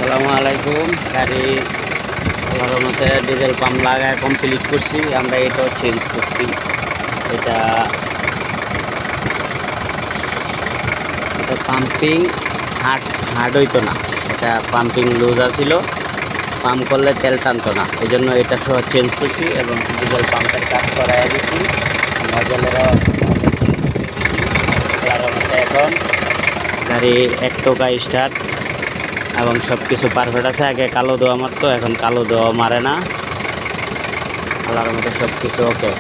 আসসালামু আলাইকুম। গাড়ি আল্লাহর মতে ডিজেল পাম্প লাগায় কমপ্লিট করছি। আমরা এটাও চেঞ্জ করছি। এটা এটা পাম্পিং হার্ড হইতো না, এটা পাম্পিং লুজ আছিল, পাম্প করলে তেল টানতো না, এই জন্য এটা সহ চেঞ্জ করছি এবং ডিজেল পাম্পের কাজ করাই দিচ্ছি। নজলেরও আল্লাহর মতে এখন গাড়ি এক টোকা স্টার্ট এবং সব কিছু পারফেক্ট আছে। আগে কালো দোয়া মারতো, এখন কালো দোয়া মারে না। আল্লাহর মধ্যে সব কিছু ওকে।